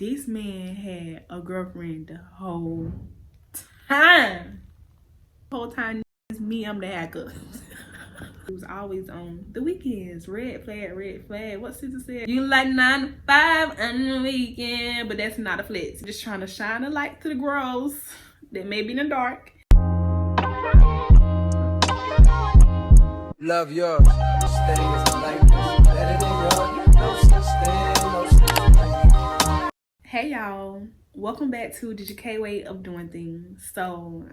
This man had a girlfriend the whole time. The whole time, me, I'm the hacker. It was always on the weekends. Red flag, red flag. What sister said? You like 9 to 5 on the weekend, but that's not a flex. Just trying to shine a light to the girls that may be in the dark. Love yours. Stay is like this. Better than yours. No such thing. No such thing. Hey y'all, welcome back to the JK way of doing things. So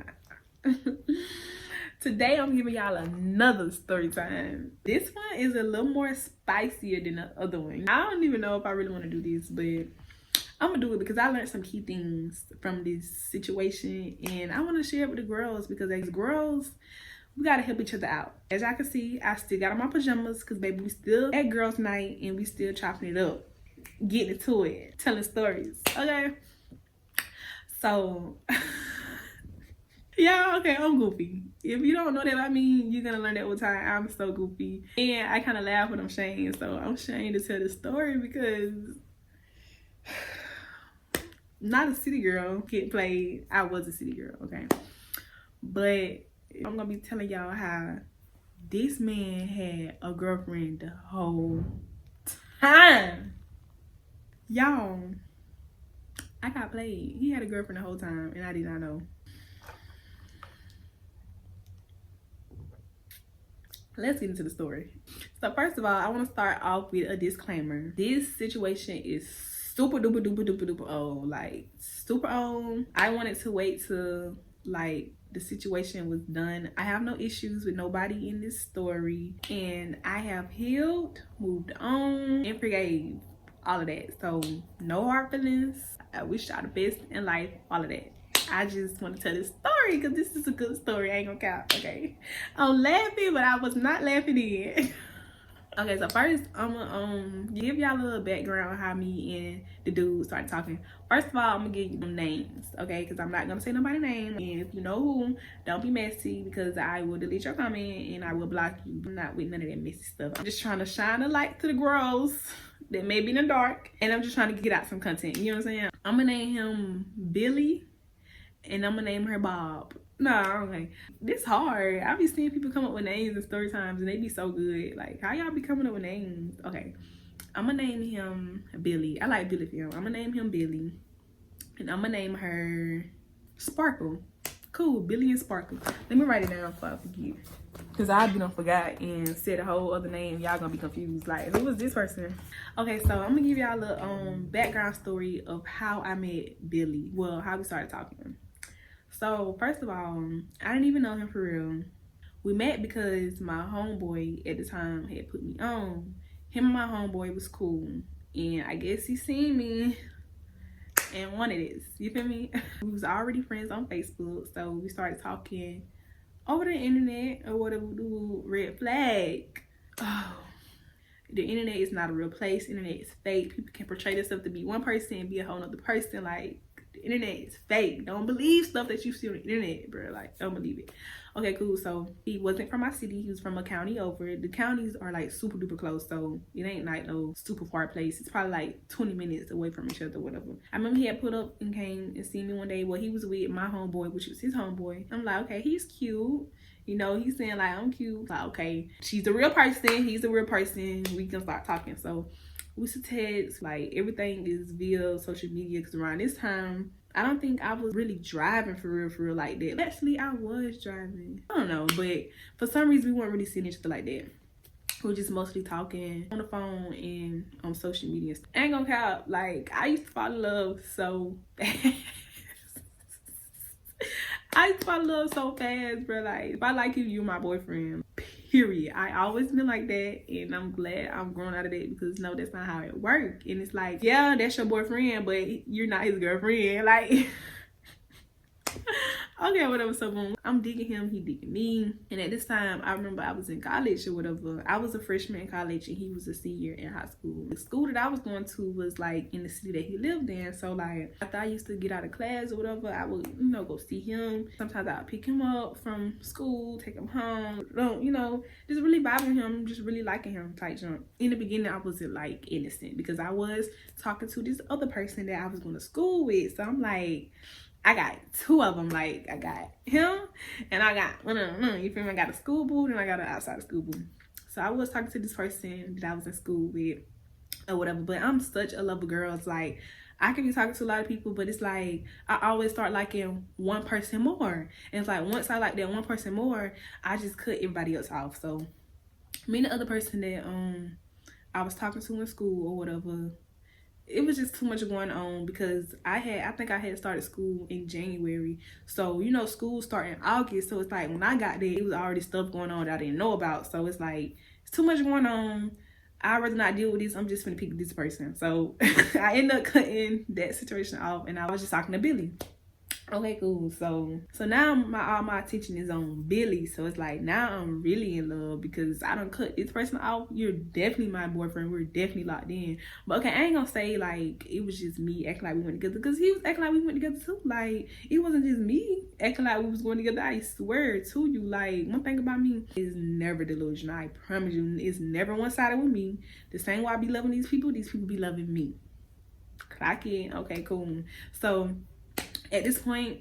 today I'm giving y'all another story time. This one is a little more spicier than the other one. I don't even know if I really want to do this, but I'm gonna do it because I learned some key things from this situation and I want to share it with the girls because as girls, we gotta help each other out. As y'all can see, I still got on my pajamas because baby, we still at girls night and we still chopping it up, getting into it, telling stories, okay? So yeah, okay, I'm goofy. If you don't know that about me, you're gonna learn that with time. I'm so goofy and I kind of laugh when I'm shamed. So I'm shamed to tell the story because not a city girl get played. I was a city girl, okay? But I'm gonna be telling y'all how this man had a girlfriend the whole time. Y'all, I got played. He had a girlfriend the whole time and I did not know. Let's get into the story. So first of all, I want to start off with a disclaimer. This situation is super duper duper duper duper old, like super old. I wanted to wait till like the situation was done. I have no issues with nobody in this story and I have healed, moved on, and forgave all of that. So no hard feelings. I wish y'all the best in life, all of that. I just want to tell this story because this is a good story. I ain't gonna count, okay? I'm laughing, but I was not laughing in. Okay, so first I'm gonna give y'all a little background on how me and the dude started talking. First of all, I'm gonna give you them names, okay? Because I'm not gonna say nobody's name. And if you know who, don't be messy because I will delete your comment and I will block you. I'm not with none of that messy stuff. I'm just trying to shine a light to the girls that may be in the dark. And I'm just trying to get out some content, you know what I'm saying? I'm gonna name him Billy and I'm gonna name her Bob. No, okay. This hard. I be seeing people come up with names in story times and they be so good. Like, how y'all be coming up with names? Okay. I'm gonna name him Billy. I like Billy for him. I'm gonna name him Billy. And I'm gonna name her Sparkle. Cool, Billy and Sparkle. Let me write it down before I forget. Because I've been forgot and said a whole other name. Y'all gonna be confused. Like, who was this person? Okay, so I'm gonna give y'all a background story of how I met Billy. Well, how we started talking. So first of all, I didn't even know him for real. We met because my homeboy at the time had put me on. Him and my homeboy was cool. And I guess he seen me and wanted this. You feel me? We was already friends on Facebook. So we started talking over the internet or whatever. Red flag. Oh, the internet is not a real place. The internet is fake. People can portray themselves to be one person and be a whole other person. Like, the internet is fake. Don't believe stuff that you see on the internet, bro. Like, don't believe it. Okay, cool. So he wasn't from my city. He was from a county over. The counties are like super duper close, so it ain't like no super far place. It's probably like 20 minutes away from each other, whatever. I remember he had put up and came and seen me one day. Well, he was with my homeboy, which was his homeboy. I'm like, okay, he's cute. You know, he's saying like, I'm cute. Like, okay, she's a real person. He's a real person. We can start talking. So we used to text, like everything is via social media because around this time, I don't think I was really driving for real like that. Actually, I was driving. I don't know, but for some reason, we weren't really seeing each other like that. We were just mostly talking on the phone and on social media. I ain't gonna count, like, I used to fall in love so fast. I used to fall in love so fast, bro. Like, if I like you, you're my boyfriend. Period. I always been like that, and I'm glad I'm grown out of that because no, that's not how it works. And it's like, yeah, that's your boyfriend, but you're not his girlfriend. Like, Okay, whatever. So boom, I'm digging him, he digging me. And at this time, I remember I was in college or whatever. I was a freshman in college and he was a senior in high school. The school that I was going to was like in the city that he lived in. So like after I used to get out of class or whatever, I would, you know, go see him. Sometimes I would pick him up from school, take him home, you know, just really vibing him, just really liking him type jump. In the beginning, I wasn't like innocent because I was talking to this other person that I was going to school with. So I'm like, I got two of them. Like I got him and I got you feel me? I got a school boo and I got an outside of school boo. So I was talking to this person that I was in school with or whatever. But I'm such a lover girl. It's like I can be talking to a lot of people, but it's like I always start liking one person more. And it's like once I like that one person more, I just cut everybody else off. So me and the other person that I was talking to in school or whatever, it was just too much going on because I think I had started school in January. So, you know, school started in August. So it's like when I got there, it was already stuff going on that I didn't know about. So it's like, it's too much going on. I'd rather not deal with this. I'm just gonna pick this person. So I ended up cutting that situation off and I was just talking to Billy. Okay, cool. So now all my attention is on Billy. So it's like now I'm really in love because I don't cut this person off. You're definitely my boyfriend. We're definitely locked in. But okay, I ain't gonna say like it was just me acting like we went together because he was acting like we went together too. Like it wasn't just me acting like we was going together. I swear to you, like one thing about me is never delusional. I promise you, it's never one-sided with me. The same way I be loving these people be loving me. Clock in. Okay, cool. So at this point,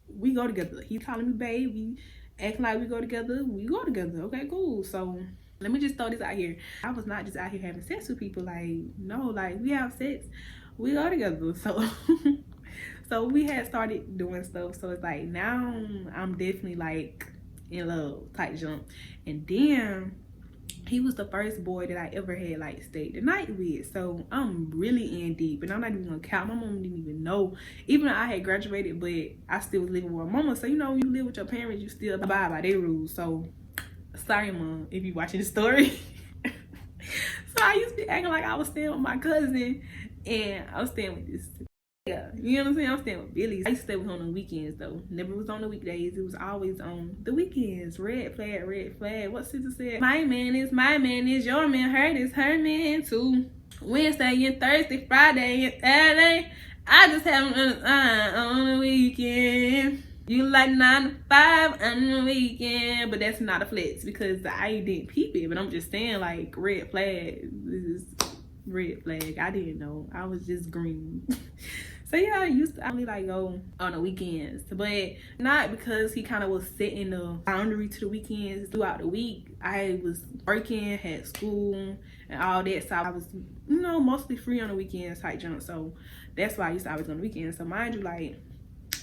we go together. He calling me babe. We acting like we go together. We go together. Okay, cool. So let me just throw this out here. I was not just out here having sex with people. Like, no, like we have sex. We go together. So so we had started doing stuff. So it's like now I'm definitely like in love type jump. And then he was the first boy that I ever had like stayed the night with. So I'm really in deep and I'm not even gonna count. My mom didn't even know. Even though I had graduated, but I still was living with my mama. So you know, when you live with your parents, you still abide by their rules. So sorry mom if you watching the story. So I used to be acting like I was staying with my cousin and I was staying with this. Yeah, you know what I'm saying? I'm staying with Billy. I used to stay with him on the weekends though. Never was on the weekdays. It was always on the weekends. Red flag, red flag. What sister said? My man is my man is your man. Her is her man too. Wednesday and Thursday, Friday and Saturday. I just have on the weekend. You like 9 to 5 on the weekend. But that's not a flex because I didn't peep it. But I'm just saying like red flag. This is red flag. I didn't know. I was just green. So yeah, I used to only like go on the weekends, but not because he kind of was setting the boundary to the weekends. Throughout the week, I was working, had school and all that, so I was, you know, mostly free on the weekends type jump. So that's why I used to always go on the weekends. So mind you, like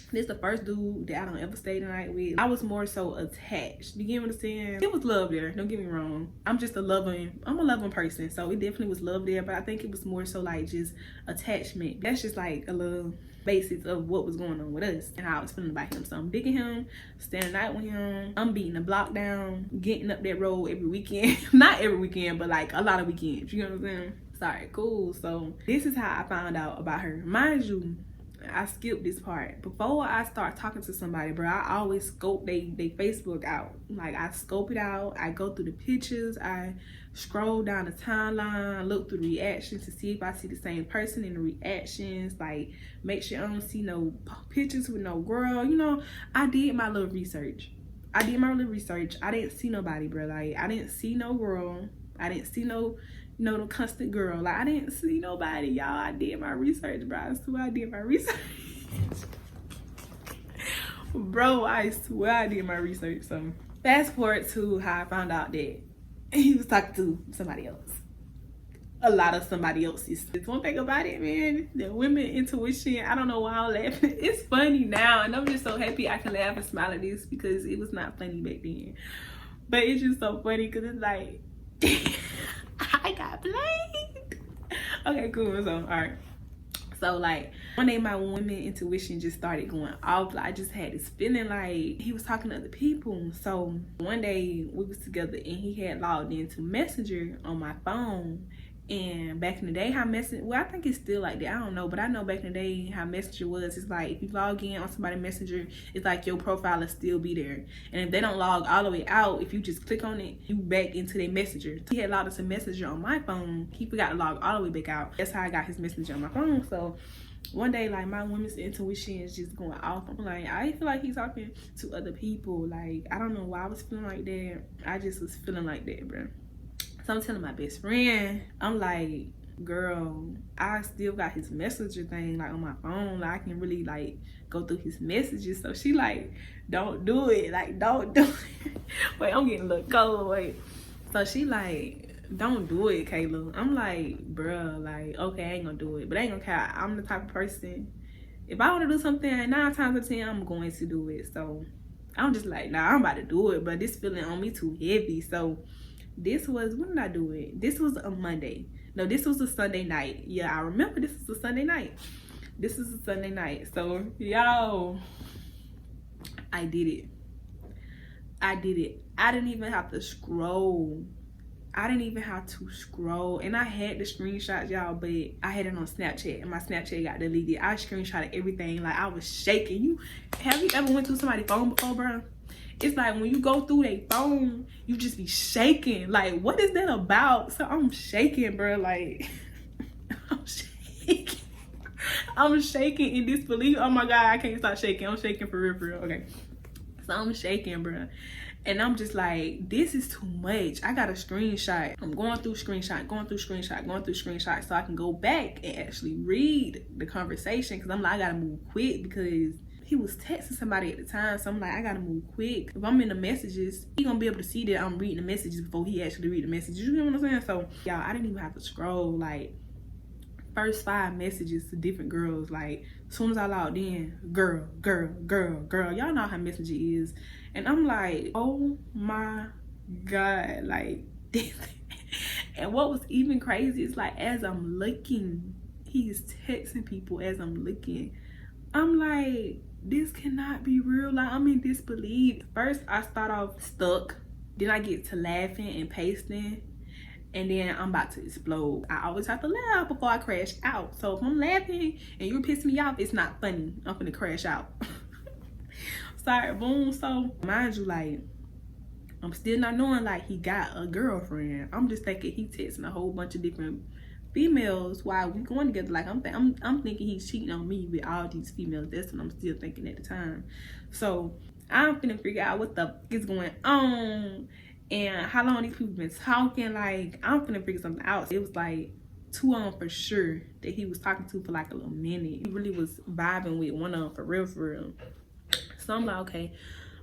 this the first dude that I don't ever stay the night with. I was more so attached. You get what I'm saying? It was love there. Don't get me wrong. I'm a loving person. So it definitely was love there. But I think it was more so like just attachment. That's just like a little basics of what was going on with us and how I was feeling about him. So I'm digging him, staying the night with him. I'm beating the block down, getting up that road every weekend. Not every weekend, but like a lot of weekends. You know what I'm saying? Sorry, cool. So this is how I found out about her. Mind you, I skipped this part. Before I start talking to somebody, bro, I always scope they Facebook out. Like I scope it out. I go through the pictures. I scroll down the timeline, look through the reactions to see if I see the same person in the reactions. Like make sure I don't see no pictures with no girl. You know, I did my little research. I didn't see nobody, bro. Like I didn't see no girl. I didn't see no constant girl. Like I didn't see nobody, y'all. I did my research, bro. I swear I did my research. Bro, I swear I did my research. So fast forward to how I found out that he was talking to somebody else. A lot of somebody else's. It's one thing about it, man. The women intuition, I don't know why I'm laughing. It's funny now, and I'm just so happy I can laugh and smile at this because it was not funny back then. But it's just so funny because it's like I got played. Okay, cool. So, all right. So, like, one day my woman intuition just started going off. Like, I just had this feeling like he was talking to other people. So, one day we was together and he had logged into Messenger on my phone. And back in the day, how Messenger, well, I think it's still like that, I don't know, but I know back in the day how Messenger was, it's like if you log in on somebody's Messenger, it's like your profile will still be there, and if they don't log all the way out, if you just click on it, you back into their Messenger. He had logged us a Messenger on my phone, he forgot to log all the way back out. That's how I got his Messenger on my phone. So one day, like, my woman's intuition is just going off. I'm like, I feel like he's talking to other people. Like, I don't know why I was feeling like that. I just was feeling like that, bro. So I'm telling my best friend, I'm like, girl, I still got his messenger thing like on my phone. Like, I can really like go through his messages. So she like, don't do it. Like, don't do it. Wait, I'm getting a little cold. Wait. So she like, don't do it, Kayla. I'm like, bruh, like, okay, I ain't gonna do it. But I ain't gonna care. I'm the type of person, if I want to do something, 9 times out of 10, I'm going to do it. So I'm just like, nah, I'm about to do it. But this feeling on me too heavy. So this was, when did I do it? This was a Monday. No, this was a Sunday night. Yeah, I remember this was a Sunday night. This is a Sunday night. So, yo, I did it. I did it. I didn't even have to scroll. I didn't even have to scroll. And I had the screenshots, y'all, but I had it on Snapchat, and my Snapchat got deleted. I screenshotted everything. Like, I was shaking. Have you ever went through somebody's phone before, bro? It's like when you go through their phone, you just be shaking. Like, what is that about? So I'm shaking, bro. Like, I'm shaking. I'm shaking in disbelief. Oh my God, I can't stop shaking. I'm shaking for real, for real. Okay. So I'm shaking, bro. And I'm just like, this is too much. I got a screenshot. I'm going through screenshot, going through screenshot, so I can go back and actually read the conversation. Because I'm like, I got to move quick because he was texting somebody at the time. So I'm like, I got to move quick. If I'm in the messages, he going to be able to see that I'm reading the messages before he actually read the messages. You know what I'm saying? So, y'all, I didn't even have to scroll. Like, first 5 messages to different girls. Like, as soon as I logged in, girl. Y'all know how Messenger is. And I'm like, oh my God, like, and what was even crazy is like, as I'm looking, he's texting people as I'm looking. I'm like, this cannot be real. Like, I'm in disbelief. First, I start off stuck. Then I get to laughing and pasting. And then I'm about to explode. I always have to laugh before I crash out. So if I'm laughing and you're pissing me off, it's not funny. I'm finna crash out. Sorry, boom. So mind you, like, I'm still not knowing like he got a girlfriend. I'm just thinking he texting a whole bunch of different females while we going together. Like, I'm thinking he's cheating on me with all these females. That's what I'm still thinking at the time. So I'm finna figure out what the fuck is going on and how long these people been talking. Like, I'm finna figure something out. It was like 2 of them for sure that he was talking to for like a little minute. He really was vibing with one of them for real, for real. So I'm like, okay,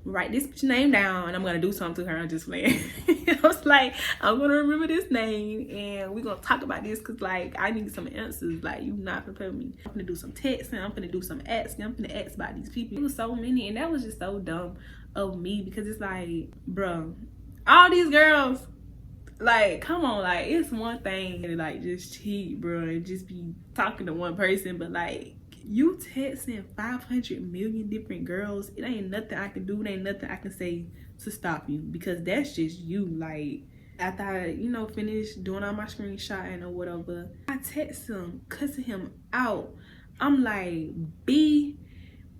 write this bitch name down and I'm gonna do something to her. I'm just playing. I was like, I'm gonna remember this name and we're gonna talk about this because like I need some answers. Like, you not gonna play with me. I'm gonna do some texting, I'm gonna do some asking, I'm gonna ask about these people. It was so many, and that was just so dumb of me because it's like, bro, all these girls, like, come on, like, it's one thing to like just cheat, bro, and just be talking to one person, but like, you texting 500 million different girls, it ain't nothing I can do, it ain't nothing I can say to stop you, because that's just you. Like, after I, you know, finished doing all my screenshotting or whatever, I text him, cussing him out. I'm like, B,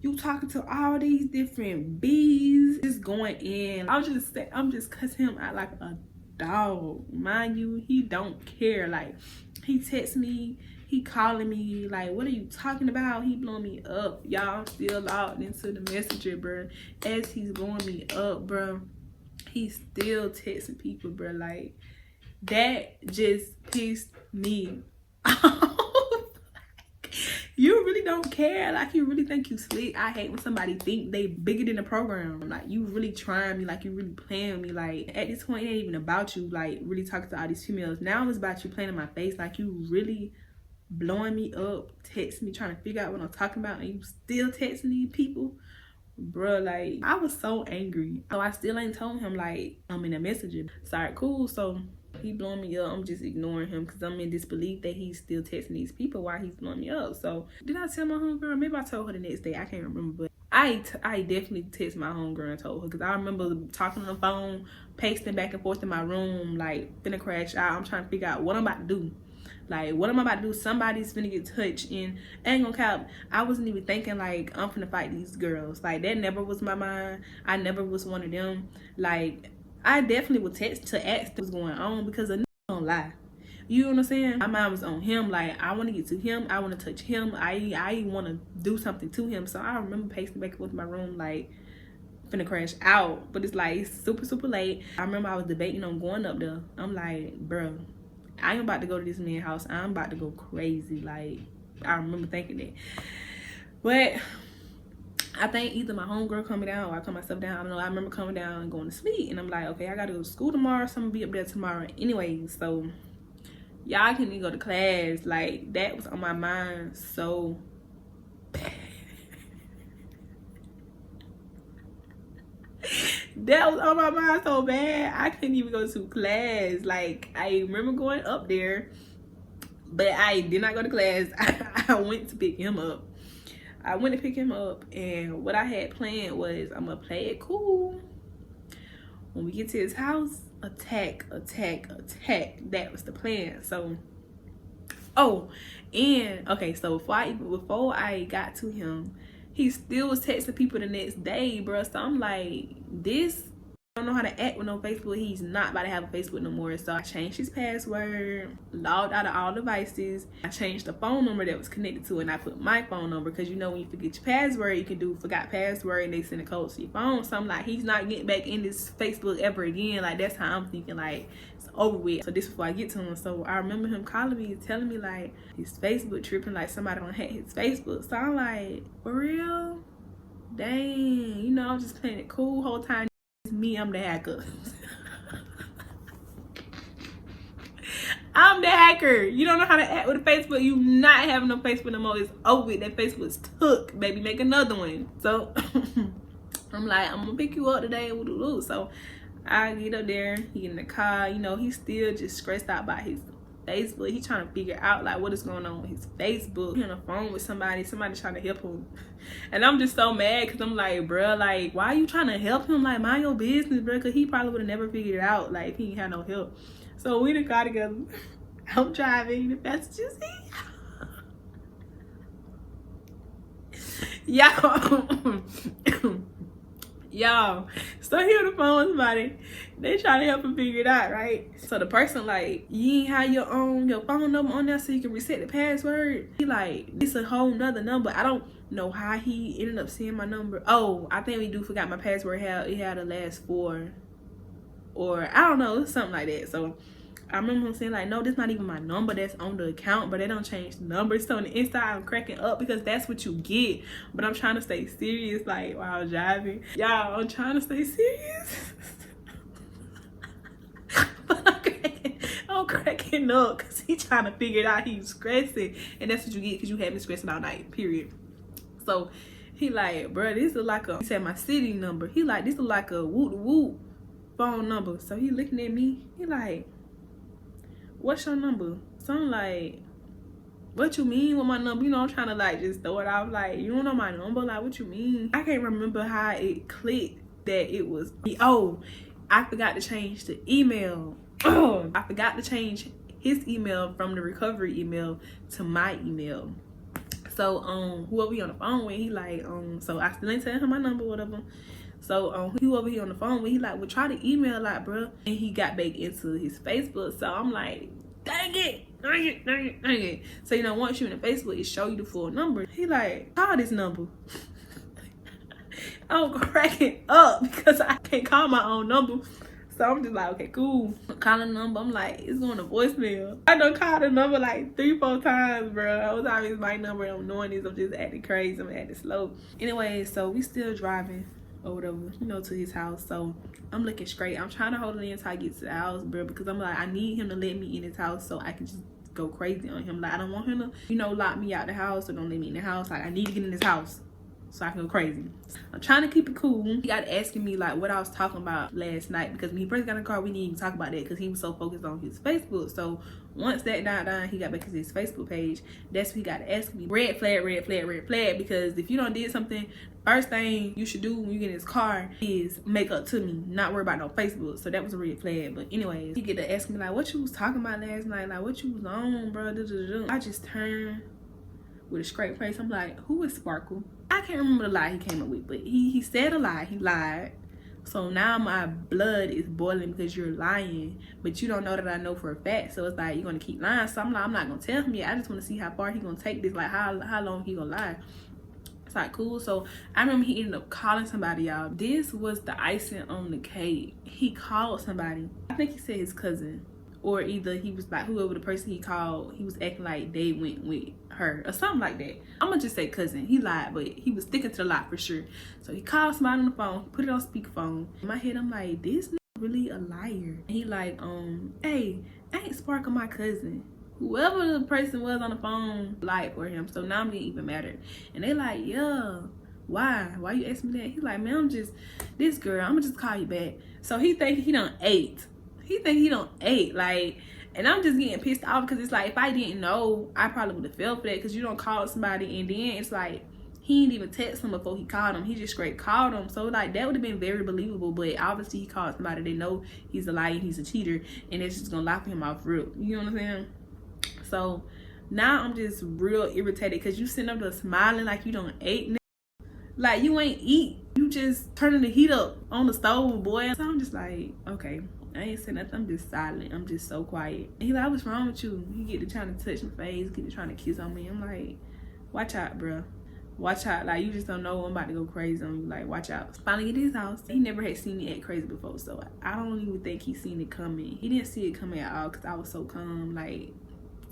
you talking to all these different B's, just going in. I'm just cussing him out like a dog. Mind you, he don't care. Like, he texts me, he calling me, like, what are you talking about? He blowing me up. Y'all still logged into the messenger, bro. As he's blowing me up, bro, he's still texting people, bro. Like, that just pissed me off. You really don't care. Like, you really think you slick. I hate when somebody think they bigger than the program. Like, you really trying me. Like, you really playing with me. Like, at this point, it ain't even about you, like, really talking to all these females. Now it's about you playing in my face. Like, you really blowing me up, texting me, trying to figure out what I'm talking about, and you still texting these people. Bruh, like, I was so angry. So I still ain't told him, like, I'm in a messenger. Sorry, cool. So he blowing me up. I'm just ignoring him because I'm in disbelief that he's still texting these people while he's blowing me up. So did I tell my homegirl? Maybe I told her the next day. I can't remember. But I definitely texted my homegirl and told her, because I remember talking on the phone, pacing back and forth in my room, like, finna crash out. I'm trying to figure out what I'm about to do. Like, what am I about to do? Somebody's finna get touched, and I ain't gonna cap, I wasn't even thinking like I'm finna fight these girls. Like, that never was my mind. I never was one of them. Like, I definitely would text to ask what's going on, because a nigga don't lie. You know what I'm saying? My mind was on him. Like, I want to get to him. I want to touch him. I want to do something to him. So I remember pacing back and forth in my room, like, finna crash out. But it's like, it's super late. I remember I was debating on going up there. I'm like, bro, I ain't about to go to this man's house. I'm about to go crazy. Like, I remember thinking that. But I think either my homegirl coming down or I come myself down. I don't know. I remember coming down and going to sleep. And I'm like, okay, I got to go to school tomorrow. So I'm going to be up there tomorrow anyway. So y'all can even go to class. Like, that was on my mind so bad. That was on my mind so bad. I couldn't even go to class. Like, I remember going up there, but I did not go to class. I went to pick him up. I went to pick him up, and what I had planned was I'm gonna play it cool. When we get to his house, attack. That was the plan. So, oh, and okay, so before I got to him, he still was texting people the next day, bro. So I'm like, this, I don't know how to act with no Facebook. He's not about to have a Facebook no more. So I changed his password, logged out of all devices. I changed the phone number that was connected to it, and I put my phone number, because you know when you forget your password, you can do forgot password and they send a code to your phone. So I'm like, he's not getting back in this Facebook ever again. Like, that's how I'm thinking, like, it's over with. So this before I get to him. So I remember him calling me, telling me like his Facebook tripping, like somebody don't hack his Facebook. So I'm like, for real? Dang, you know, I'm just playing it cool whole time. It's me, I'm the hacker. I'm the hacker. You don't know how to act with a Facebook. You not having no Facebook no more. It's over with. That Facebook's took. Baby, make another one. So I'm like, I'm gonna pick you up today. So I get up there. He get in the car. You know, he's still just stressed out by his Facebook. He trying to figure out like what is going on with his Facebook. He on the phone with somebody trying to help him, and I'm just so mad because I'm like, bro, like, why are you trying to help him? Like, mind your business, bro, because he probably would have never figured it out, like, if he ain't had no help. So we in the car together. I'm driving, the passenger seat. Y'all, so he on the phone with somebody. They trying to help him figure it out, right? So the person like, you ain't have your phone number on there so you can reset the password. He like, this a whole nother number. I don't know how he ended up seeing my number. Oh, I think we do forgot my password. It had the last 4, or I don't know, something like that. So I remember him saying like, no, this not even my number that's on the account, but they don't change the numbers. So on the inside I'm cracking up because that's what you get. But I'm trying to stay serious, like, while I was driving. Y'all, I'm trying to stay serious. But I'm cracking up because he's trying to figure it out. He's stressing, and that's what you get because you had me stressing all night, period. So he like, bro, this is like a, he said my city number. He like, this is like a whoop phone number. So he looking at me, he like, what's your number? So I'm like, what you mean with my number? You know, I'm trying to like just throw it out, like, you don't know my number? Like, what you mean? I can't remember how it clicked that it was, oh, I forgot to change the email. I forgot to change his email from the recovery email to my email. So whoever he on the phone with, he like, so I still ain't telling him my number, whatever. So whoever he on the phone with, he like, well, try to email a lot, bro. And he got back into his Facebook. So I'm like, dang it. So, you know, once you in the Facebook, it show you the full number. He like, call this number. I'm cracking up because I can't call my own number. So I'm just like, okay, cool. Calling the number, I'm like, it's going to voicemail. I done called the number like 3-4 times, bro. I was always my number. I'm knowing this. I'm just acting crazy. I'm acting slow. Anyway, so we still driving or whatever, you know, to his house. So I'm looking straight. I'm trying to hold it in until I get to the house, bro, because I'm like, I need him to let me in his house so I can just go crazy on him. Like, I don't want him to, you know, lock me out the house or don't let me in the house. Like, I need to get in his house. so I can go crazy. I'm trying to keep it cool. He got asking me like what I was talking about last night, because when he first got in the car, we didn't even talk about that because he was so focused on his Facebook. So once that died down, he got back to his Facebook page. That's when he got to ask me. Red flag, red flag, red flag. Because if you don't did something, first thing you should do when you get in his car is make up to me, not worry about no Facebook. So that was a red flag. But anyways, he get to ask me like, what you was talking about last night? Like, what you was on, bro? I just turned with a straight face. I'm like, who is Sparkle? I can't remember the lie he came up with, but he said a lie. He lied. So now my blood is boiling because you're lying, but you don't know that I know for a fact. So it's like, you're gonna keep lying. So I'm like, I'm not gonna tell him yet. I just want to see how far he gonna take this, like how long he gonna lie. It's like, cool. So I remember he ended up calling somebody, y'all. This was the icing on the cake. He called somebody. I think he said his cousin, or either he was like, whoever the person he called, he was acting like they went with her or something like that. I'm gonna just say cousin. He lied, but he was sticking to the lie for sure. So he called somebody on the phone, put it on speakerphone. In my head, I'm like, this nigga really a liar. And he like, hey, ain't Sparkle my cousin? Whoever the person was on the phone lied for him. So now I'm getting even madder. And they like, yeah, why you asking me that? He like, man, I'm just this girl, I'm gonna just call you back. So he think he done ate. Like, and I'm just getting pissed off because it's like, if I didn't know, I probably would have fell for that, because you don't call somebody and then it's like he didn't even text him before he called him. He just straight called him. So like, that would have been very believable. But obviously he called somebody they know he's a liar and he's a cheater, and it's just gonna lock him off real. You know what I'm saying? So now I'm just real irritated because you sitting up there smiling like you don't ate. Like, you ain't eat. You just turning the heat up on the stove, boy. So I'm just like, okay, I ain't saying nothing. I'm just silent. I'm just so quiet. And he like, what's wrong with you? He get to trying to touch my face, get to trying to kiss on me. I'm like, watch out, bro. Watch out. Like, you just don't know I'm about to go crazy on you. Like, watch out. Finally get to his house. He never had seen me act crazy before, so I don't even think he seen it coming. He didn't see it coming at all because I was so calm, like,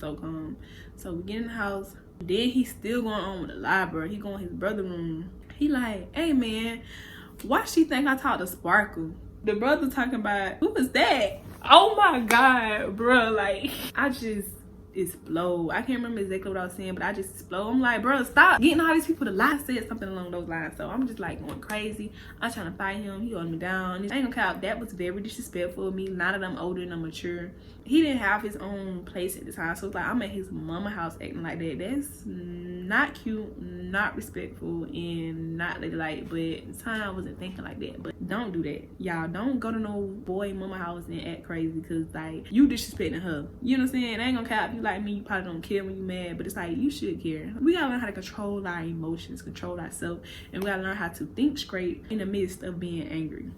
so calm. So we get in the house. Then he's still going on with the lie, bro. He going in his brother's room. He like, hey, man, why she think I talked to Sparkle? The brother talking about, who was that? Oh my God, bro. Like, I just explode. I can't remember exactly what I was saying, but I just explode. I'm like, bro, stop getting all these people to lie. Said something along those lines. So I'm just like going crazy. I'm trying to fight him. He holding me down. I ain't gonna count. That was very disrespectful of me. Now that I'm older and I'm mature. He didn't have his own place at the time. So it's like, I'm at his mama house acting like that. That's not cute, not respectful, and not ladylike. But at the time I wasn't thinking like that. But don't do that. Y'all don't go to no boy mama house and act crazy, because like, you disrespecting her. You know what I'm saying? I ain't gonna count. If you like me, you probably don't care when you mad, but it's like, you should care. We gotta learn how to control our emotions, control ourselves, and we gotta learn how to think straight in the midst of being angry.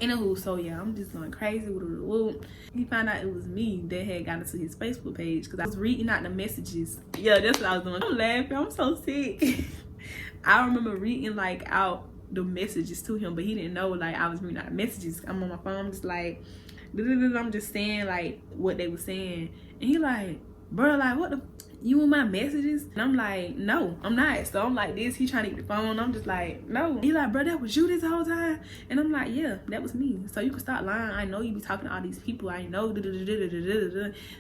Anywho, so yeah, I'm just going crazy with a whoop. He found out it was me that had got into his Facebook page because I was reading out the messages. Yeah, that's what I was doing. I'm laughing. I'm so sick. I remember reading like out the messages to him, but he didn't know like I was reading out the messages. I'm on my phone, just like, I'm just saying like what they were saying, and he like, bro, like, what the, you in my messages? And I'm like, no, I'm not. So I'm like this, he trying to get the phone. I'm just like, no. He like, bro, that was you this whole time? And I'm like, yeah, that was me. So you can stop lying. I know you be talking to all these people. I know.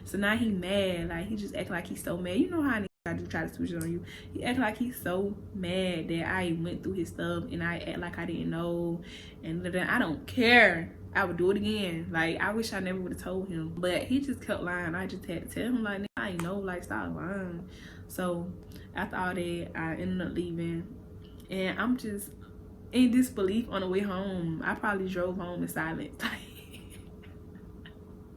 So now he mad. Like, he just acting like he's so mad. You know how I do try to switch it on you. He act like he's so mad that I went through his stuff and I act like I didn't know. And then I don't care. I would do it again. Like, I wish I never would have told him, but he just kept lying. I just had to tell him like, I know, like, stop lying. So after all that, I ended up leaving, and I'm just in disbelief on the way home. I probably drove home in silence. I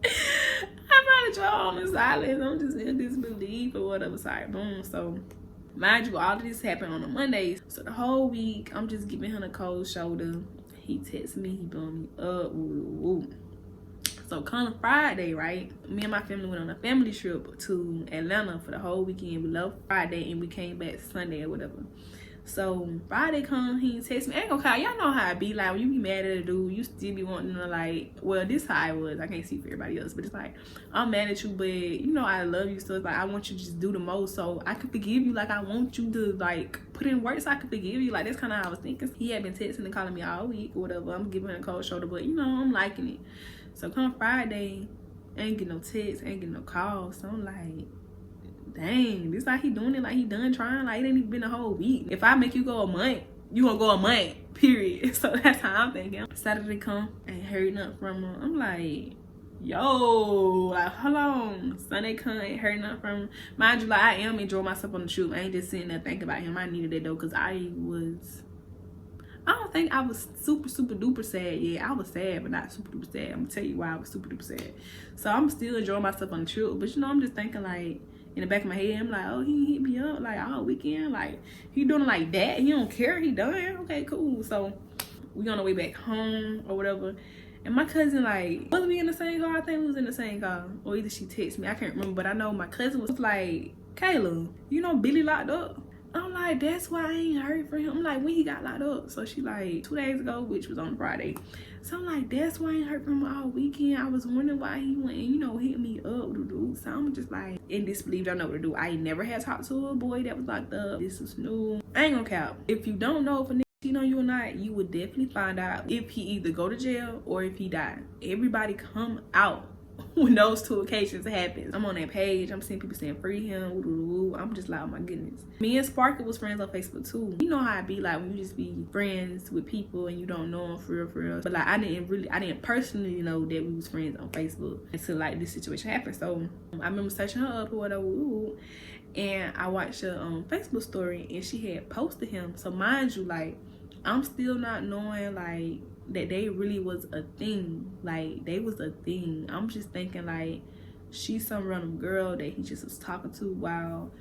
probably drove home in silence. I'm just in disbelief or whatever. Sorry, boom. So mind you, all of this happened on a Monday. So the whole week, I'm just giving him a cold shoulder. He texted me, he blowing me up. Woo. So come Friday, right? Me and my family went on a family trip to Atlanta for the whole weekend. We left Friday and we came back Sunday or whatever. So Friday come, he text me. I ain't gonna call. Y'all know how I be. Like, when you be mad at a dude, you still be wanting to, like, well, this how I was. I can't speak for everybody else, but it's like, I'm mad at you, but you know I love you, so it's like I want you to just do the most so I can forgive you. Like, I want you to like put in work so I can forgive you. Like, that's kind of how I was thinking. He had been texting and calling me all week or whatever. I'm giving him a cold shoulder, but you know, I'm liking it. So come Friday, I ain't get no text, I ain't get no call. So I'm like, dang, this like he doing it like he done trying. Like it ain't even been a whole week. If I make you go a month, you gonna go a month, period. So that's how I'm thinking. Saturday come, ain't heard nothing from him. I'm like, yo, like hold on. Sunday come, ain't heard nothing from him. Mind you, like I am enjoying myself on the trip. I ain't just sitting there thinking about him. I needed it though, because I don't think I was super duper sad. Yeah, I was sad, but not super duper sad. I'm gonna tell you why I was super duper sad. So I'm still enjoying myself on the trip, but you know, I'm just thinking like, in the back of my head, I'm like, oh, he hit me up like all weekend. Like, he doing it like that. He don't care. He done. Okay, cool. So we on the way back home or whatever. And my cousin, like, was we in the same car? I think we was in the same car. Or either she texted me. I can't remember. But I know my cousin was like, Kayla, you know Billy locked up? I'm like, that's why I ain't heard from him. I'm like, when he got locked up? So she like, 2 days ago, which was on Friday. So I'm like, that's why I ain't heard from him all weekend. I was wondering why he went and, you know, hit me up. So I'm just like, in disbelief, don't know what to do. I never had talked to a boy that was locked up. This is new. I ain't gonna cap. If you don't know if a nigga cheat on you or not, you would definitely find out if he either go to jail or if he died. Everybody come out when those two occasions happen. I'm on that page. I'm seeing people saying free him. I'm just like, oh my goodness. Me and Sparkle was friends on Facebook too. You know how I be like when you just be friends with people and you don't know them for real. But like I didn't personally know that we was friends on Facebook until like this situation happened. So I remember searching her up or whatever. And I watched her Facebook story and she had posted him. So mind you, like I'm still not knowing like that they really was a thing. Like they was a thing. I'm just thinking like she's some random girl that he just was talking to while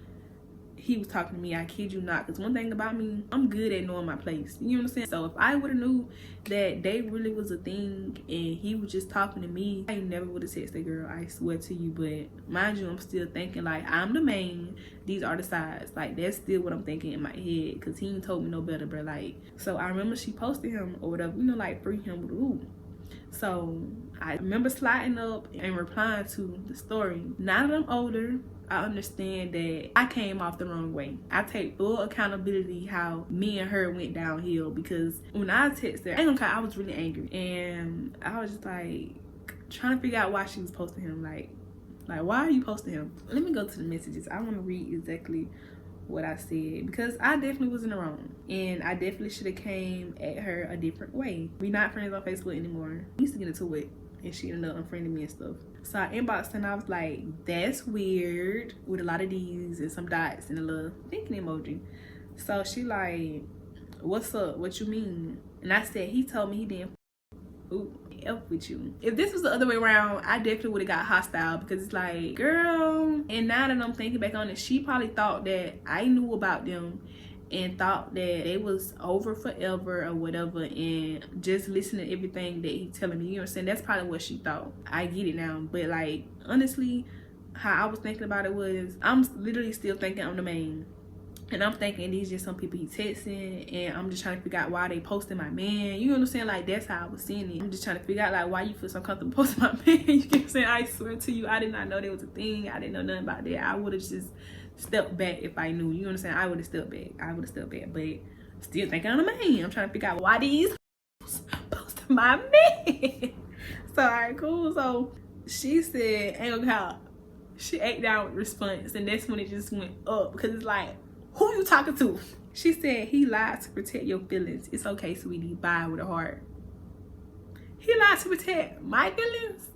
he was talking to me. I kid you not, because one thing about me, I'm good at knowing my place. You know what I'm saying? So if I would have knew that they really was a thing and he was just talking to me, I never would have texted that girl, I swear to you. But mind you, I'm still thinking like I'm the main, these are the sides. Like that's still what I'm thinking in my head, because he ain't told me no better, bro. Like, so I remember she posted him or whatever, you know, like free him. So I remember sliding up and replying to the story. Now that I'm older, I understand that I came off the wrong way. I take full accountability how me and her went downhill, because when I texted her, I ain't gonna call, I was really angry. And I was just like trying to figure out why she was posting him. Like why are you posting him? Let me go to the messages. I want to read exactly what I said, because I definitely was in the wrong and I definitely should have came at her a different way. We not friends on Facebook anymore. We used to get into it and she ended up unfriending me and stuff. So I inboxed her and I was like, that's weird, with a lot of D's and some dots and a little thinking emoji. So she like, what's up? What you mean? And I said, he told me he didn't F with you. If this was the other way around, I definitely would have got hostile, because it's like, girl. And now that I'm thinking back on it, she probably thought that I knew about them and thought that they was over forever or whatever, and just listening to everything that he telling me. You know what I'm saying? That's probably what she thought. I get it now. But like honestly, how I was thinking about it was, I'm literally still thinking I'm the main. And I'm thinking these just some people he texting, and I'm just trying to figure out why they posting my man. You know what I'm saying? Like that's how I was seeing it. I'm just trying to figure out like why you feel so comfortable posting my man. You get what I'm saying? I swear to you, I did not know there was a thing. I didn't know nothing about that. I would have just stepped back if I knew. You know what I'm saying? I would have stepped back. But still thinking I'm the man. I'm trying to figure out why these posting my man. So alright, cool. So she said, ain't gonna count. She ate down with response, and that's when it just went up, because it's like, who you talking to? She said, he lied to protect your feelings. It's okay, sweetie. Bye with a heart. He lied to protect my feelings?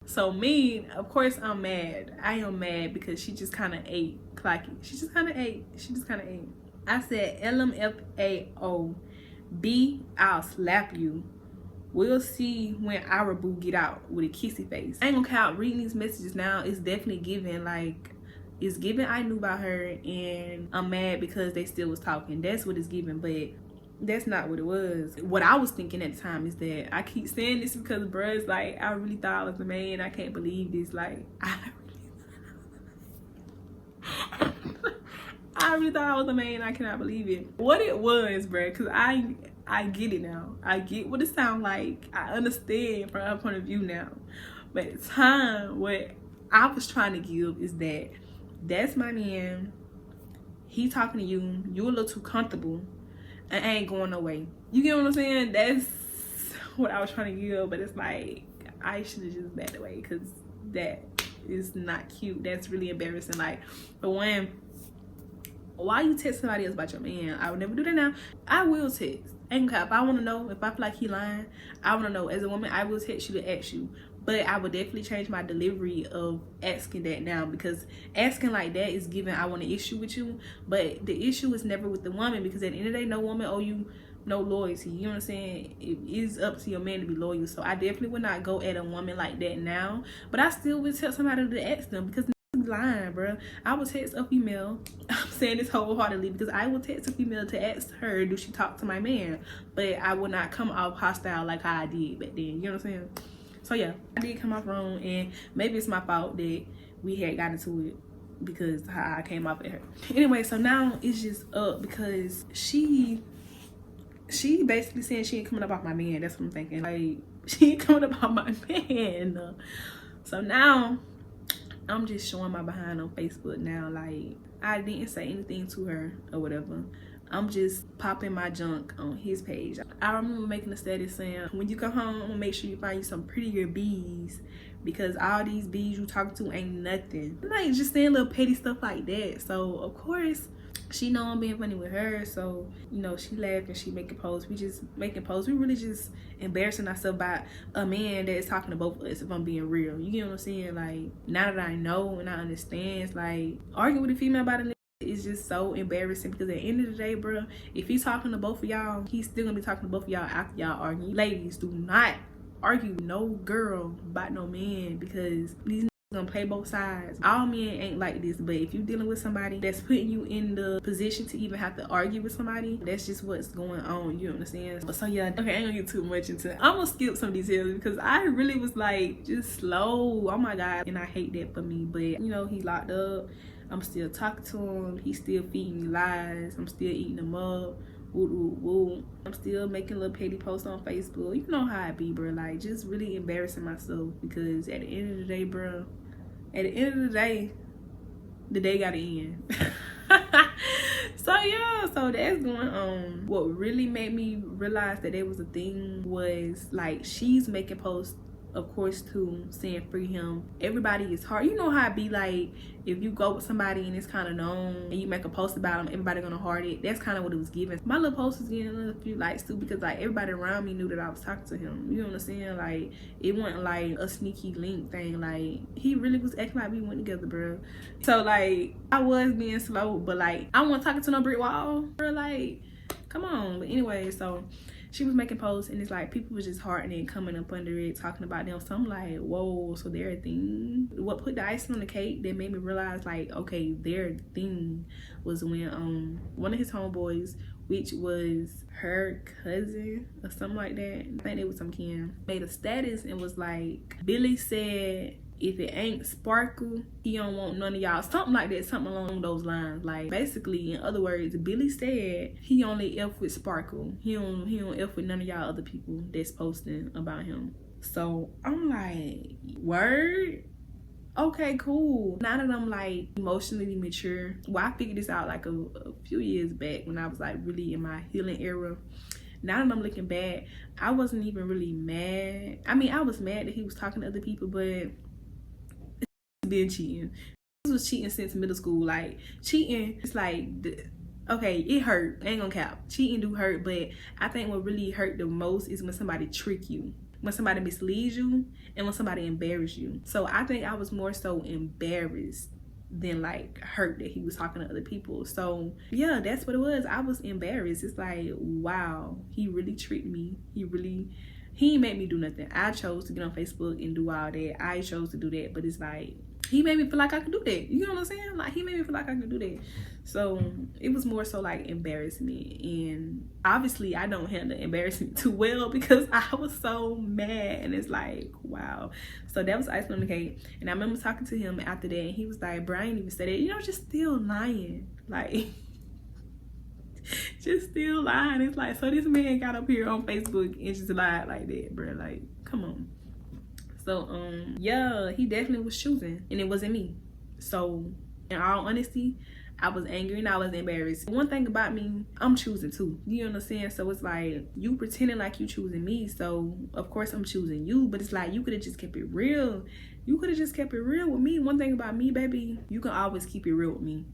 So me, of course I'm mad. I am mad because she just kind of ate Clocky. She just kind of ate. I said, LMFAO. B, I'll slap you. We'll see when our boo get out with a kissy face. I ain't gonna count reading these messages now. It's definitely giving like, it's giving I knew about her and I'm mad because they still was talking. That's what it's giving, but that's not what it was. What I was thinking at the time is that I keep saying this because bruh's like, I really thought I was the man. I can't believe this. Like, I really thought I was the man. I cannot believe it. What it was, bruh, because I get it now. I get what it sounds like. I understand from her point of view now. But at the time, what I was trying to give is that that's my man. He talking to you. You a little too comfortable. And ain't going no way. You get what I'm saying? That's what I was trying to give. But it's like, I should have just backed away, because that is not cute. That's really embarrassing. Like, for one, why you text somebody else about your man? I would never do that now. I will text. If I want to know, if I feel like he lying, I want to know. As a woman, I will text you to ask you. But I would definitely change my delivery of asking that now, because asking like that is giving I want an issue with you. But the issue is never with the woman, because at the end of the day, no woman owe you no loyalty. You know what I'm saying? It is up to your man to be loyal. So I definitely would not go at a woman like that now. But I still would tell somebody to ask them, because lying, bro. I will text a female. I'm saying this wholeheartedly, because I will text a female to ask her, do she talk to my man? But I will not come off hostile like how I did back then. You know what I'm saying? So yeah, I did come off wrong, and maybe it's my fault that we had got into it, because how I came off at her. Anyway, so now it's just up, because she basically saying she ain't coming up off my man. That's what I'm thinking. Like, she ain't coming up off my man. So now I'm just showing my behind on Facebook now. Like, I didn't say anything to her or whatever. I'm just popping my junk on his page. I remember making a status saying, when you come home, make sure you find you some prettier bees, because all these bees you talk to ain't nothing. Like, just saying little petty stuff like that. So of course she know I'm being funny with her, so you know, she laughing, she making posts, we just making posts. We really just embarrassing ourselves by a man that is talking to both of us, if I'm being real. You get what I'm saying? Like, now that I know and I understand, it's like arguing with a female about a nigga is just so embarrassing, because at the end of the day, bro, if he's talking to both of y'all, he's still gonna be talking to both of y'all after y'all argue. Ladies, do not argue no girl about no man, because these gonna play both sides. All men ain't like this, but if you dealing with somebody that's putting you in the position to even have to argue with somebody, that's just what's going on. You understand? So yeah, okay, I ain't gonna get too much into it. I'm gonna skip some details, because I really was like just slow. Oh my god, and I hate that for me. But you know, he locked up. I'm still talking to him. He's still feeding me lies. I'm still eating them up. Woo, woo, woo. I'm still making little petty posts on Facebook. You know how I be, bro. Like, just really embarrassing myself, because at the end of the day, bro, at the end of the day gotta end. So yeah, so that's going on. What really made me realize that there was a thing was, like, she's making posts, of course, too, saying free him. Everybody is hard. You know how it be, like, if you go with somebody and it's kind of known and you make a post about them, everybody gonna heart it. That's kind of what it was giving. My little post was getting a few likes too, because like everybody around me knew that I was talking to him. You know what I'm saying? Like, it wasn't like a sneaky link thing. Like, he really was acting like we went together, bro. So like, I was being slow, but like, I wasn't talking to no brick wall, bro. Like, come on. But anyway, so she was making posts, and it's like people was just heartening, coming up under it, talking about them. So I'm like, whoa, so they're a thing. What put the icing on the cake that made me realize, like, okay, their thing was when one of his homeboys, which was her cousin or something like that, I think it was some kin, made a status and was like, Billy said, if it ain't sparkle, he don't want none of y'all. Something like that, something along those lines. Like, basically, in other words, Billy said he only F with sparkle. He don't F with none of y'all other people that's posting about him. So I'm like, word? Okay, cool. Now that I'm like emotionally mature, well, I figured this out like a few years back when I was like really in my healing era. Now that I'm looking back, I wasn't even really mad. I mean, I was mad that he was talking to other people, but been cheating. This was cheating since middle school. Like, cheating, it's like, okay, it hurt. I ain't gonna cap. Cheating do hurt, but I think what really hurt the most is when somebody trick you, when somebody misleads you, and when somebody embarrass you. So I think I was more so embarrassed than like hurt that he was talking to other people. So yeah, that's what it was. I was embarrassed. It's like, wow, he really tricked me. He ain't made me do nothing. I chose to get on Facebook and do all that. I chose to do that, but it's like, he made me feel like I could do that. You know what I'm saying? Like, he made me feel like I could do that. So it was more so like embarrassment. And obviously I don't handle embarrassment too well, because I was so mad. And it's like, wow. So that was icing on the cake. And I remember talking to him after that, and he was like, bro, I ain't even said it. You know, just still lying. Like, just still lying. It's like, so this man got up here on Facebook and just lied like that, bro. Like, come on. So yeah, he definitely was choosing, and it wasn't me. So in all honesty, I was angry and I was embarrassed. One thing about me, I'm choosing too. You know what I'm saying? So it's like, you pretending like you choosing me, so of course I'm choosing you. But it's like, you could have just kept it real. You could have just kept it real with me. One thing about me, baby, you can always keep it real with me.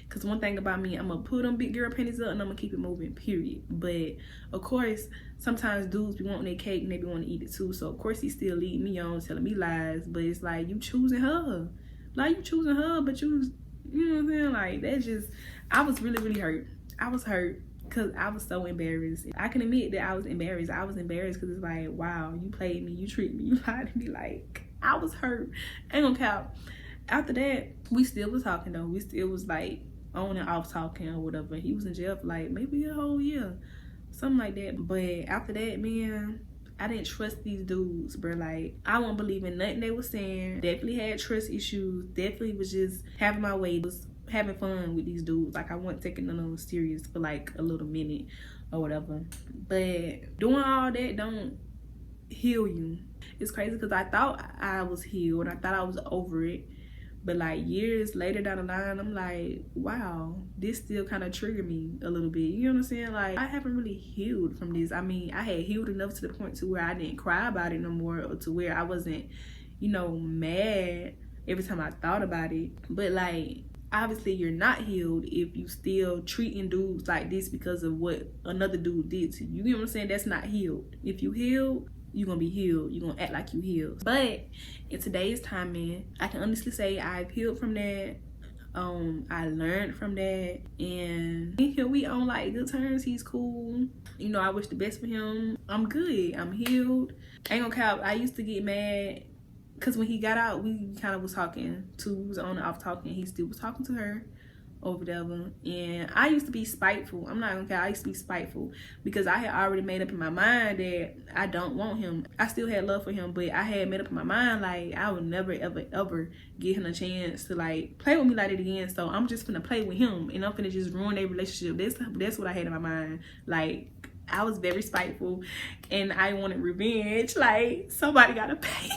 Because one thing about me, I'm going to put them big girl panties up and I'm going to keep it moving, period. But, of course, sometimes dudes be wanting their cake and they be wanting to eat it too. So, of course, he still leading me on, telling me lies. But it's like, you choosing her. Like, you choosing her, but you know what I'm saying? Like, that's just, I was really, really hurt. I was hurt because I was so embarrassed. I can admit that I was embarrassed. I was embarrassed because it's like, wow, you played me, you treated me, you lied to me. Like, I was hurt. Ain't gonna cap. After that, we still was talking though. We still was like, on and off talking or whatever. He was in jail for like maybe a whole year, something like that. But after that, man, I didn't trust these dudes, bro. Like, I won't believe in nothing they was saying. Definitely had trust issues. Definitely was just having my way. Was having fun with these dudes. Like, I wasn't taking them serious for like a little minute or whatever. But doing all that don't heal you. It's crazy because I thought I was healed. I thought I was over it. But like years later down the line, I'm like, wow, this still kind of triggered me a little bit. You know what I'm saying? Like, I haven't really healed from this. I mean, I had healed enough to the point to where I didn't cry about it no more, or to where I wasn't, you know, mad every time I thought about it. But like, obviously you're not healed if you still treating dudes like this because of what another dude did to you. You know what I'm saying? That's not healed. If you healed, you're gonna be healed. You're gonna act like you healed. But in today's time, man, I can honestly say I've healed from that. I learned from that, and here we on like good terms. He's cool. You know, I wish the best for him. I'm good. I'm healed. Ain't gonna cap. I used to get mad because when he got out, we kind of was talking. Two was on and off talking. He still was talking to her or whatever. And I used to be spiteful. I'm not gonna care. I used to be spiteful because I had already made up in my mind that I don't want him. I still had love for him, but I had made up in my mind like I would never ever give him a chance to like play with me like that again. So I'm just gonna play with him and I'm gonna just ruin their relationship. That's what I had in my mind. Like, I was very spiteful and I wanted revenge. Like, somebody gotta pay.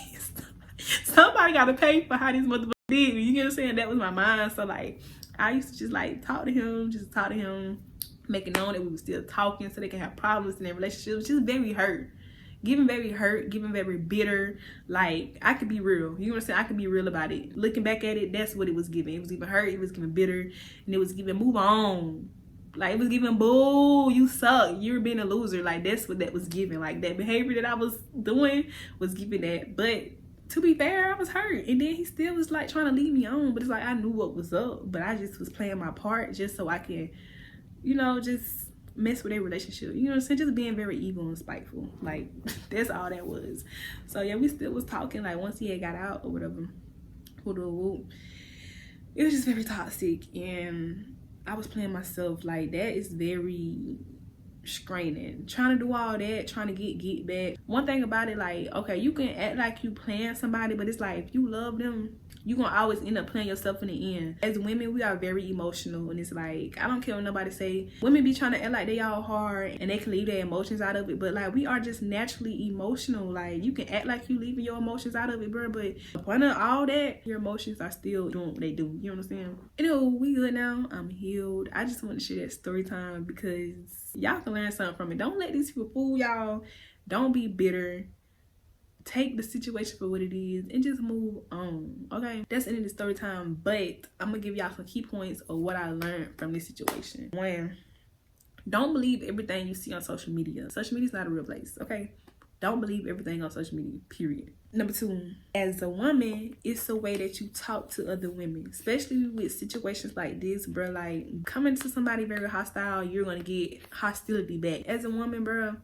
Somebody gotta pay for how this motherfucker did me. You get what I'm saying? That was my mind. So like, I used to just like talk to him, making known that we were still talking so they can have problems in their relationships. Just very hurt, giving very bitter. Like, I could be real. You know what I'm saying? I could be real about it. Looking back at it, that's what it was giving. It was giving hurt, it was giving bitter, and it was giving move on. Like, it was giving boo, you suck, you're being a loser. Like, that's what that was giving. Like, that behavior that I was doing was giving that. But to be fair, I was hurt. And then he still was like trying to lead me on. But it's like, I knew what was up. But I just was playing my part just so I can, you know, just mess with their relationship. You know what I'm saying? Just being very evil and spiteful. Like, that's all that was. So yeah, we still was talking. Like, once he had got out or whatever. It was just very toxic. And I was playing myself. Like, that is very straining, trying to do all that, trying to get back. One thing about it, like, okay, you can act like you playing somebody, but it's like, if you love them, you gonna always end up playing yourself in the end. As women, we are very emotional, and it's like, I don't care what nobody say. Women be trying to act like they all hard and they can leave their emotions out of it, but like, we are just naturally emotional. Like, you can act like you leaving your emotions out of it, bro, but under all that, your emotions are still doing what they do. You know what I'm saying? Anyway, we good now. I'm healed. I just want to share that story time because y'all can learn something from it. Don't let these people fool y'all. Don't be bitter. Take the situation for what it is and just move on. Okay, that's the end of the story time, but I'm gonna give y'all some key points of what I learned from this situation. One, don't believe everything you see on social media. Social media is not a real place. Okay, don't believe everything on social media, period. Number two, as a woman, it's the way that you talk to other women, especially with situations like this, bro. Like, coming to somebody very hostile, you're gonna get hostility back. As a woman, bro,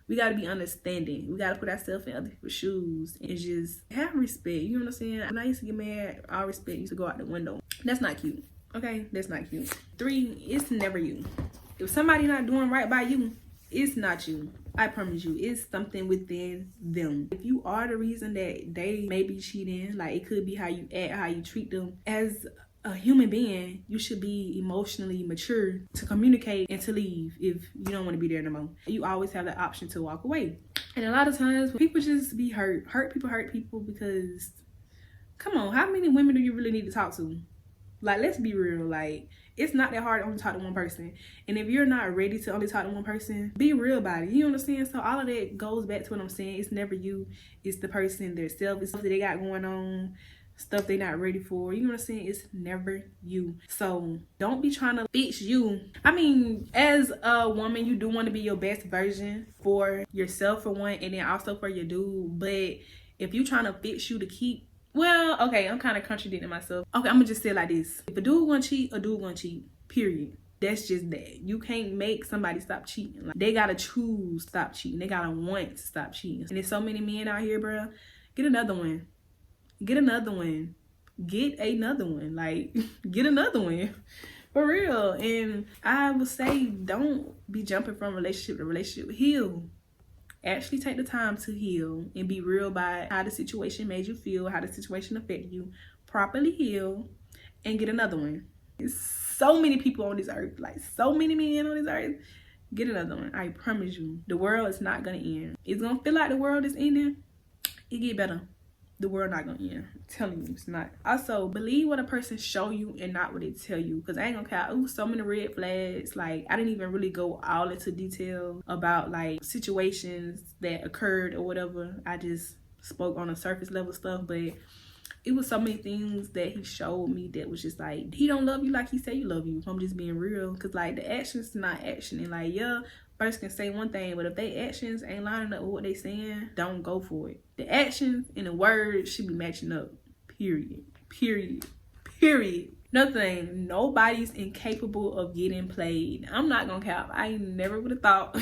we gotta be understanding. We gotta put ourselves in other people's shoes and just have respect. You know what I'm saying? When I used to get mad, all respect used to go out the window. That's not cute. Okay, that's not cute. Three, it's never you. If somebody not doing right by you, it's not you. I promise you, it's something within them. If you are the reason that they may be cheating, like, it could be how you act, how you treat them. As a human being, you should be emotionally mature to communicate and to leave if you don't want to be there no more. You always have the option to walk away. And a lot of times, people just be hurt. Hurt people because, come on, how many women do you really need to talk to? Like, let's be real. Like, It's not that hard to only talk to one person. And if you're not ready to only talk to one person, be real about it. You understand? So all of that goes back to what I'm saying. It's never you. It's the person, their self. It's stuff that they got going on, stuff they not ready for. You know what I'm saying? It's never you. So don't be trying to fix you. I mean, as a woman, you do want to be your best version for yourself for one, and then also for your dude. But if you trying to fix you to keep, well, okay, I'm kind of contradicting myself. Okay, I'm gonna just say it like this. If a dude gonna cheat, a dude gonna cheat, period. That's just that. You can't make somebody stop cheating. Like, they gotta choose to stop cheating. They gotta want to stop cheating. And there's so many men out here, bro. Get another one. Get another one. Get another one. Like, get another one. For real. And I would say, don't be jumping from relationship to relationship. Heal. Actually take the time to heal and be real about how the situation made you feel, how the situation affected you. Properly heal and get another one. There's so many people on this earth, like so many men on this earth. Get another one. I promise you, the world is not gonna end. It's gonna feel like the world is ending. It get better. The world not gonna end. I'm telling you, it's not. Also, believe what a person show you and not what they tell you. Because I ain't gonna count. Ooh, so many red flags. Like, I didn't even really go all into detail about like situations that occurred or whatever. I just spoke on a surface level stuff. But it was so many things that he showed me that was just like, he don't love you like he said you love you. I'm just being real. Because like, the action's not action. And like, yeah, person can say one thing, but if they actions ain't lining up with what they saying, don't go for it. The actions and the words should be matching up. Period. Period. Period. Nothing. Nobody's incapable of getting played. I'm not gonna cap. I never would have thought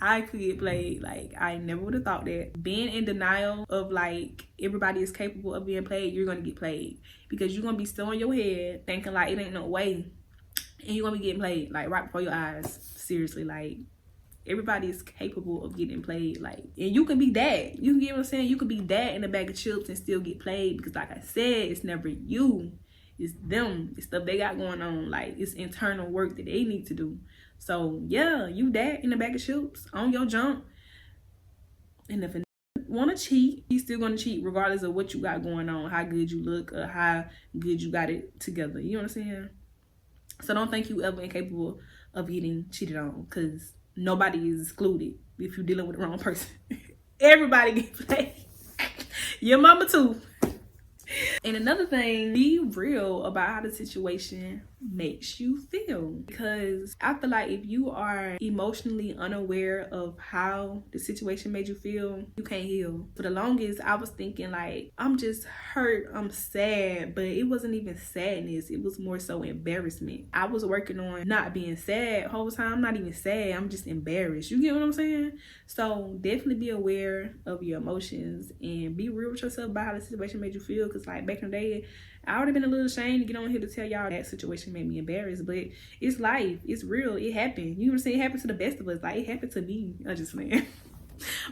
I could get played. Like, I never would have thought that. Being in denial of like everybody is capable of being played, you're gonna get played. Because you're gonna be still in your head thinking like it ain't no way. And you're gonna be getting played like right before your eyes. Seriously, like, everybody is capable of getting played. Like, and you can be that. You can get what I'm saying? You can be that in a bag of chips and still get played. Because like I said, it's never you. It's them. It's stuff they got going on. Like, it's internal work that they need to do. So yeah, you that in a bag of chips on your jump. And if a want to cheat, he's still gonna cheat regardless of what you got going on, how good you look, or how good you got it together. You know what I'm saying? So don't think you ever incapable of getting cheated on, because nobody is excluded if you're dealing with the wrong person. Everybody gets played. Your mama too. And another thing, be real about how the situation makes you feel. Because I feel like if you are emotionally unaware of how the situation made you feel, you can't heal. For the longest, I was thinking like, I'm just hurt, I'm sad. But it wasn't even sadness. It was more so embarrassment. I was working on not being sad the whole time. I'm not even sad. I'm just embarrassed. You get what I'm saying? So definitely be aware of your emotions and be real with yourself about how the situation made you feel. Because like back in the day, I already been a little ashamed to get on here to tell y'all that situation made me embarrassed, but it's life. It's real. It happened. You know what I'm saying? It happened to the best of us. Like, it happened to me. I'm just saying.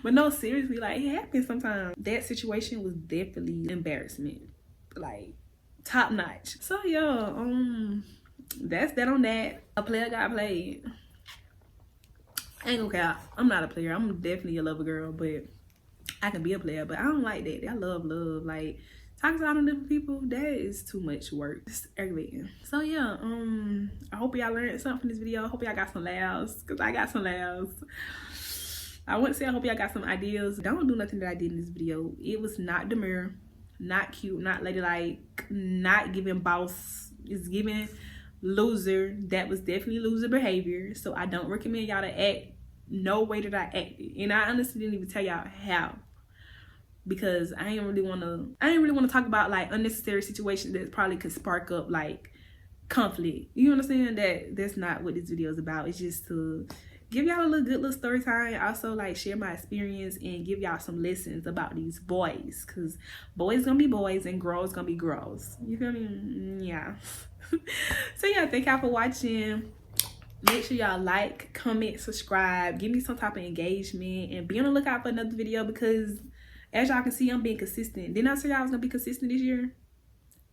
But no, seriously, like, it happens sometimes. That situation was definitely embarrassment. Like, top notch. So, yeah, that's that on that. A player got played. I ain't gonna care. I'm not a player. I'm definitely a lover girl, but I can be a player, but I don't like that. I love love. Like, talking to all them different people, that is too much work. It's aggravating. So yeah, I hope y'all learned something from this video. I hope y'all got some laughs, because I got some laughs. I wouldn't say I hope y'all got some ideas. Don't do nothing that I did in this video. It was not demure, not cute, not ladylike, not giving boss. It's giving loser. That was definitely loser behavior. So I don't recommend y'all to act no way that I acted. And I honestly didn't even tell y'all how. Because I ain't really want to talk about like unnecessary situations that probably could spark up like conflict. You understand that that's not what this video is about. It's just to give y'all a good little story time. Also like share my experience and give y'all some lessons about these boys. Because boys gonna be boys and girls gonna be girls. You feel me? Yeah. So yeah, thank y'all for watching. Make sure y'all like, comment, subscribe. Give me some type of engagement. And be on the lookout for another video, because as y'all can see, I'm being consistent. Didn't I say y'all was gonna be consistent this year?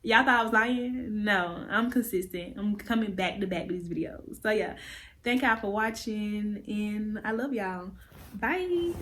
Y'all thought I was lying? No, I'm consistent. I'm coming back to back with these videos. So yeah, thank y'all for watching, and I love y'all. Bye.